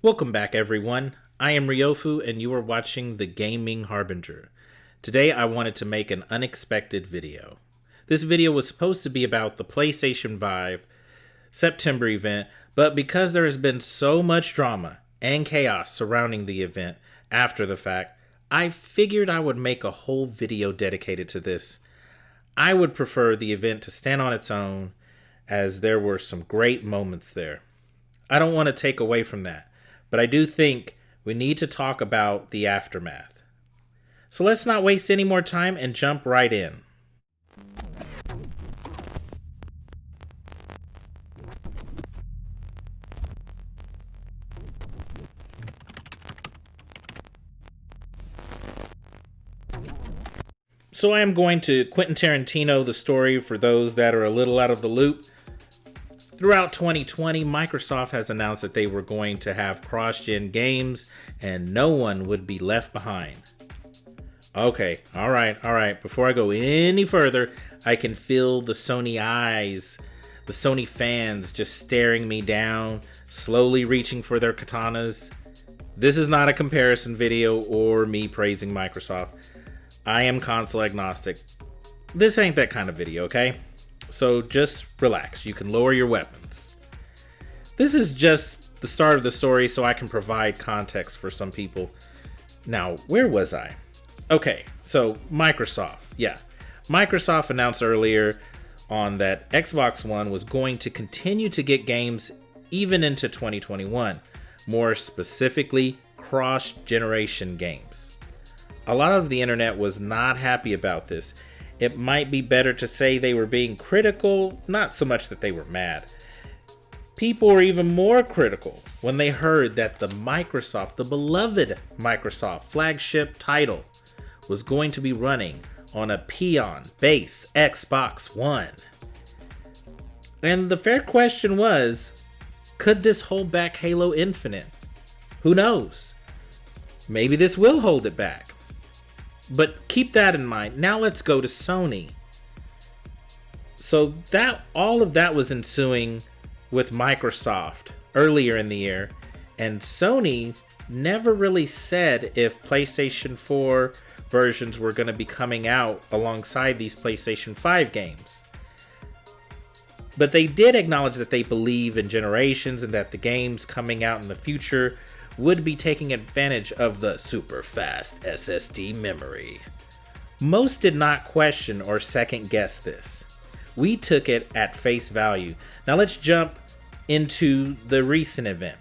Welcome back, everyone. I am Ryofu, and you are watching The Gaming Harbinger. Today, I wanted to make an unexpected video. This video was supposed to be about the PlayStation 5 September event, but because there has been so much drama and chaos surrounding the event after the fact, I figured I would make a whole video dedicated to this. I would prefer the event to stand on its own, as there were some great moments there. I don't want to take away from that, but I do think we need to talk about the aftermath. So let's not waste any more time and jump right in. So I am going to Quentin Tarantino the story for those that are a little out of the loop. Throughout 2020, Microsoft has announced that they were going to have cross-gen games and no one would be left behind. Okay, all right. Before I go any further, I can feel the Sony eyes, the Sony fans just staring me down, slowly reaching for their katanas. This is not a comparison video or me praising Microsoft. I am console agnostic. This ain't that kind of video, okay? So just relax. You can lower your weapons. This is just the start of the story so I can provide context for some people. Now, where was I? Okay, so Microsoft. Yeah, Microsoft announced earlier on that Xbox One was going to continue to get games even into 2021. More specifically, cross-generation games. A lot of the internet was not happy about this. It might be better to say they were being critical, not so much that they were mad. People were even more critical when they heard that the beloved Microsoft flagship title was going to be running on a Xeon-based Xbox One. And the fair question was, could this hold back Halo Infinite? Who knows? Maybe this will hold it back. But keep that in mind. Now let's go to Sony. So all of that was ensuing with Microsoft earlier in the year, and Sony never really said if PlayStation 4 versions were going to be coming out alongside these PlayStation 5 games. But they did acknowledge that they believe in generations and that the games coming out in the future would be taking advantage of the super fast SSD memory. Most did not question or second guess this. We took it at face value. Now let's jump into the recent event.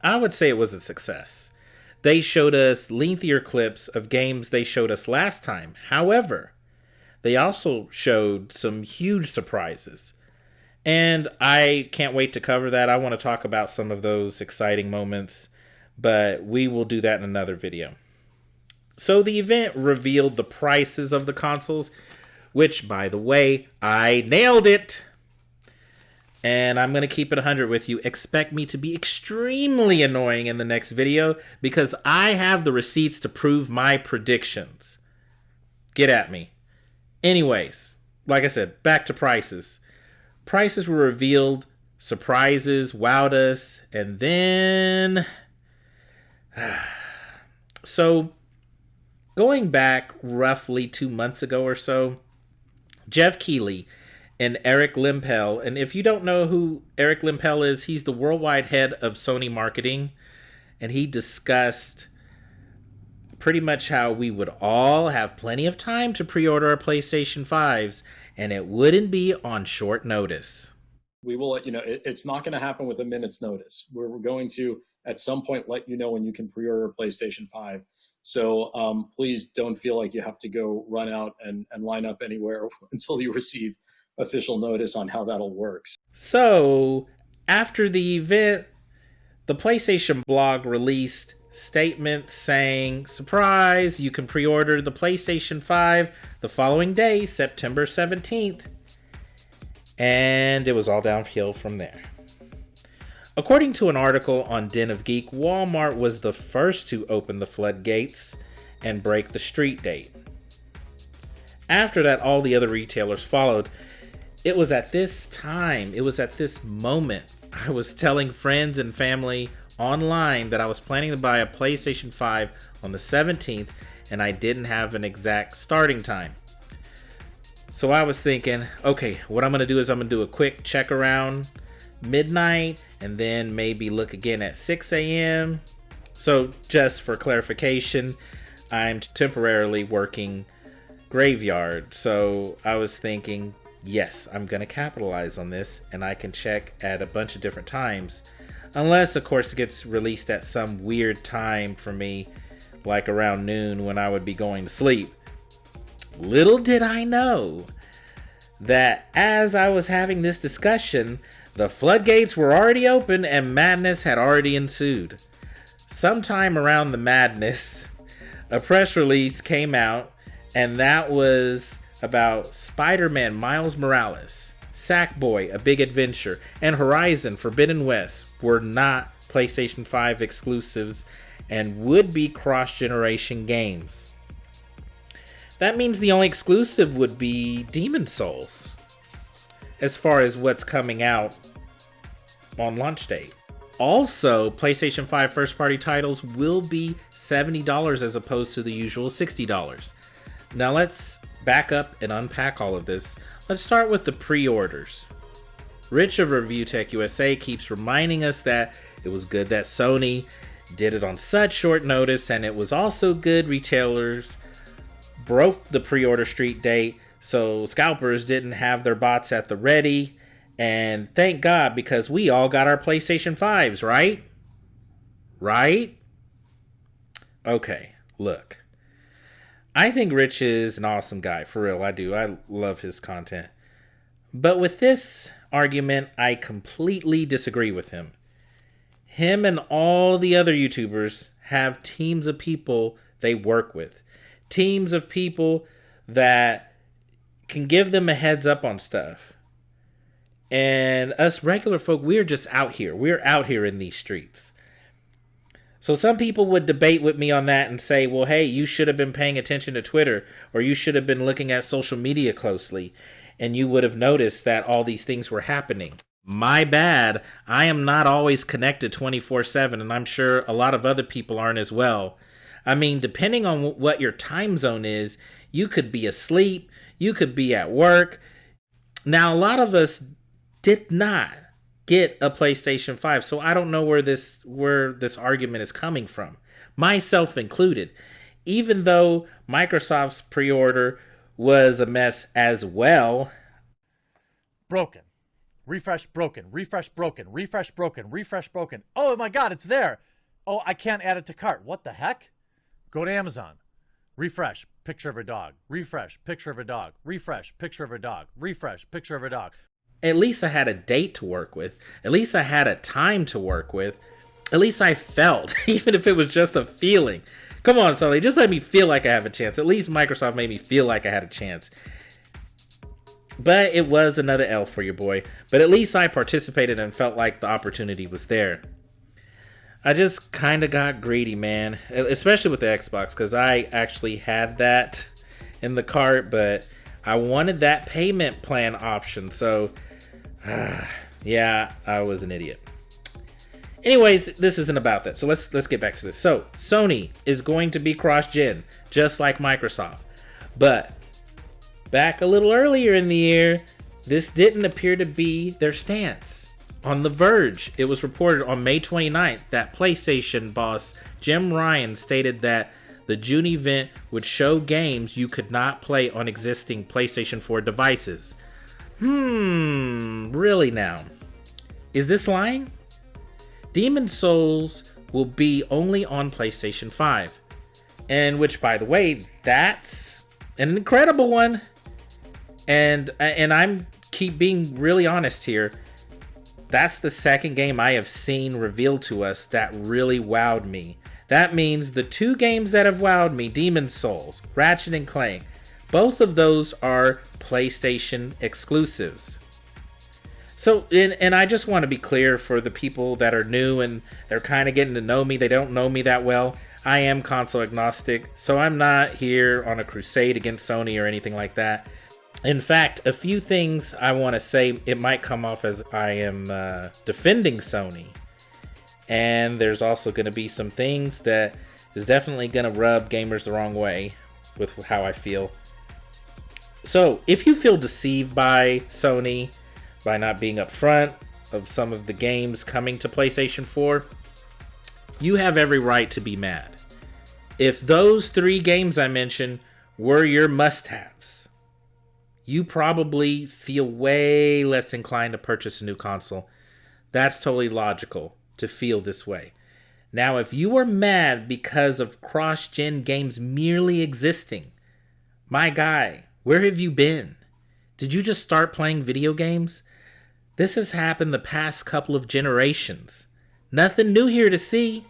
I would say it was a success. They showed us lengthier clips of games they showed us last time. However, they also showed some huge surprises. And I can't wait to cover that. I want to talk about some of those exciting moments, but we will do that in another video. So the event revealed the prices of the consoles, which, by the way, I nailed it. And I'm going to keep it 100 with you. Expect me to be extremely annoying in the next video because I have the receipts to prove my predictions. Get at me. Anyways, like I said, back to prices. Prices were revealed, surprises wowed us, and then... So, going back roughly 2 months ago or so, Jeff Keighley and Eric Lempel, and if you don't know who Eric Lempel is, he's the worldwide head of Sony marketing, and he discussed pretty much how we would all have plenty of time to pre-order our PlayStation 5s, and it wouldn't be on short notice. We will let you know. It's not going to happen with a minute's notice. We're going to, at some point, let you know when you can pre-order a PlayStation 5. So please don't feel like you have to go run out and line up anywhere until you receive official notice on how that'll work. So after the event, the PlayStation blog released statement saying, surprise, you can pre-order the PlayStation 5 the following day, September 17th. And it was all downhill from there. According to an article on Den of Geek, Walmart was the first to open the floodgates and break the street date. After that, all the other retailers followed. It was at this time, it was at this moment, I was telling friends and family online that I was planning to buy a PlayStation 5 on the 17th, and I didn't have an exact starting time. So I was thinking, okay, what I'm going to do is I'm going to do a quick check around midnight and then maybe look again at 6 a.m. So just for clarification, I'm temporarily working graveyard. So I was thinking, yes, I'm going to capitalize on this and I can check at a bunch of different times. Unless, of course, it gets released at some weird time for me, like around noon when I would be going to sleep. Little did I know that as I was having this discussion, the floodgates were already open and madness had already ensued. Sometime around the madness, a press release came out, and that was about Spider-Man Miles Morales, Sackboy: A Big Adventure, and Horizon Forbidden West were not PlayStation 5 exclusives and would be cross-generation games. That means the only exclusive would be Demon's Souls, as far as what's coming out on launch date. Also, PlayStation 5 first-party titles will be $70 as opposed to the usual $60. Now let's back up and unpack all of this. Let's start with the pre-orders. Rich of Review Tech USA keeps reminding us that it was good that Sony did it on such short notice, and it was also good retailers broke the pre-order street date so scalpers didn't have their bots at the ready. And thank God, because we all got our PlayStation 5s, right? Right? Okay, look. I think Rich is an awesome guy, for real, I do. I love his content. But with this argument, I completely disagree with him. Him and all the other YouTubers have teams of people they work with. Teams of people that can give them a heads up on stuff. And us regular folk, we're just out here. We're out here in these streets. So some people would debate with me on that and say, well, hey, you should have been paying attention to Twitter, or you should have been looking at social media closely, and you would have noticed that all these things were happening. My bad. I am not always connected 24/7, and I'm sure a lot of other people aren't as well. I mean, depending on what your time zone is, you could be asleep, you could be at work. Now, a lot of us did not get a PlayStation 5, so I don't know where this argument is coming from, myself included. Even though Microsoft's pre-order was a mess as well. Broken. Refresh broken. Refresh broken. Refresh broken. Refresh broken. Oh my God, it's there. Oh, I can't add it to cart. What the heck? Go to Amazon. Refresh, picture of a dog. Refresh, picture of a dog. Refresh, picture of a dog. Refresh, picture of a dog. At least I had a date to work with. At least I had a time to work with. At least I felt, even if it was just a feeling. Come on, Sony, just let me feel like I have a chance. At least Microsoft made me feel like I had a chance. But it was another L for your boy. But at least I participated and felt like the opportunity was there. I just kind of got greedy, man. Especially with the Xbox, because I actually had that in the cart, but I wanted that payment plan option. So, yeah, I was an idiot. Anyways, this isn't about that. So let's get back to this. So, Sony is going to be cross-gen, just like Microsoft. But back a little earlier in the year, this didn't appear to be their stance. On The Verge, it was reported on May 29th that PlayStation boss Jim Ryan stated that the June event would show games you could not play on existing PlayStation 4 devices. Really now? Is this lying? Demon's Souls will be only on PlayStation 5. And which, by the way, that's an incredible one. And I'm keep being really honest here. That's the second game I have seen revealed to us that really wowed me. That means the two games that have wowed me, Demon's Souls, Ratchet and Clank, both of those are PlayStation exclusives. So, and I just want to be clear for the people that are new and they're kind of getting to know me, they don't know me that well. I am console agnostic, so I'm not here on a crusade against Sony or anything like that. In fact, a few things I want to say, it might come off as I am defending Sony. And there's also going to be some things that is definitely going to rub gamers the wrong way with how I feel. So if you feel deceived by Sony by not being upfront of some of the games coming to PlayStation 4, you have every right to be mad. If those 3 games I mentioned were your must-haves, you probably feel way less inclined to purchase a new console. That's totally logical to feel this way. Now, if you are mad because of cross-gen games merely existing, my guy, where have you been? Did you just start playing video games? This has happened the past couple of generations. Nothing new here to see.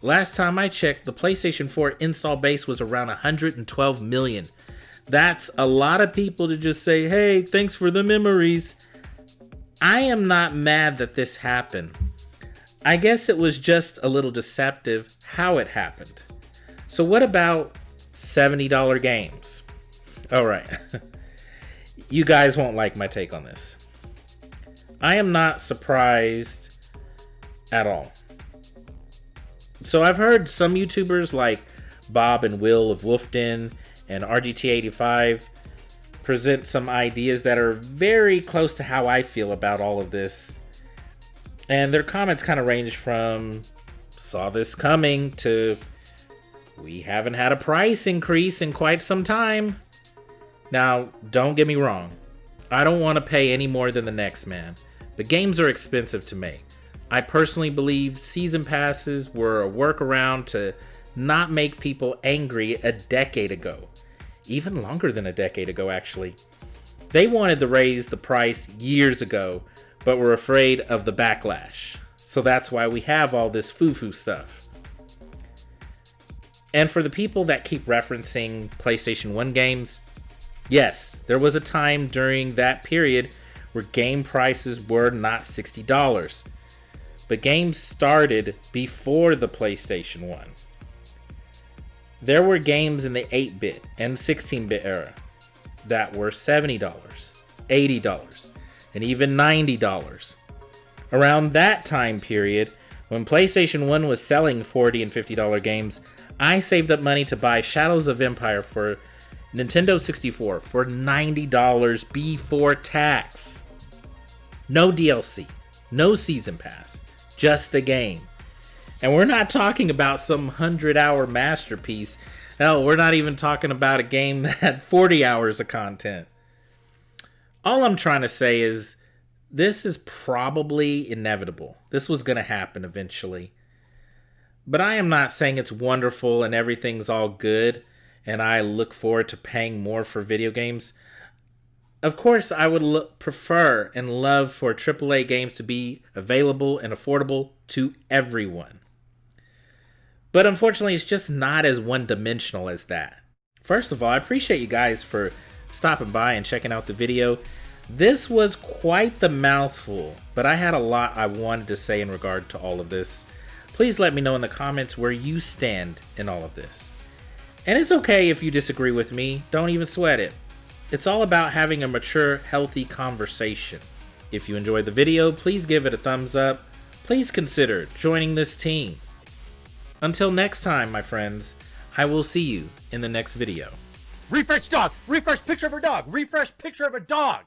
Last time I checked, the PlayStation 4 install base was around 112 million. That's a lot of people to just say, hey, thanks for the memories. I am not mad that this happened. I guess it was just a little deceptive how it happened. So what about $70 games? All right. You guys won't like my take on this. I am not surprised at all. So I've heard some YouTubers like Bob and Will of Wolfden and RGT85 present some ideas that are very close to how I feel about all of this. And their comments kind of range from saw this coming to we haven't had a price increase in quite some time. Now, don't get me wrong. I don't want to pay any more than the next man, but games are expensive to make. I personally believe season passes were a workaround to not make people angry a decade ago. Even longer than a decade ago, actually. They wanted to raise the price years ago, but were afraid of the backlash. So that's why we have all this foo-foo stuff. And for the people that keep referencing PlayStation 1 games, yes, there was a time during that period where game prices were not $60. But games started before the PlayStation 1. There were games in the 8-bit and 16-bit era that were $70, $80, and even $90. Around that time period, when PlayStation 1 was selling $40 and $50 games, I saved up money to buy Shadows of Empire for Nintendo 64 for $90 before tax. No DLC, no season pass, just the game. And we're not talking about some 100-hour masterpiece. Hell, we're not even talking about a game that had 40 hours of content. All I'm trying to say is this is probably inevitable. This was going to happen eventually. But I am not saying it's wonderful and everything's all good and I look forward to paying more for video games. Of course, I would prefer and love for AAA games to be available and affordable to everyone. But unfortunately, it's just not as one-dimensional as that. First of all, I appreciate you guys for stopping by and checking out the video. This was quite the mouthful, but I had a lot I wanted to say in regard to all of this. Please let me know in the comments where you stand in all of this. And it's okay if you disagree with me, don't even sweat it. It's all about having a mature, healthy conversation. If you enjoyed the video, please give it a thumbs up. Please consider joining this team. Until next time, my friends, I will see you in the next video. Refresh dog! Refresh picture of a dog! Refresh picture of a dog!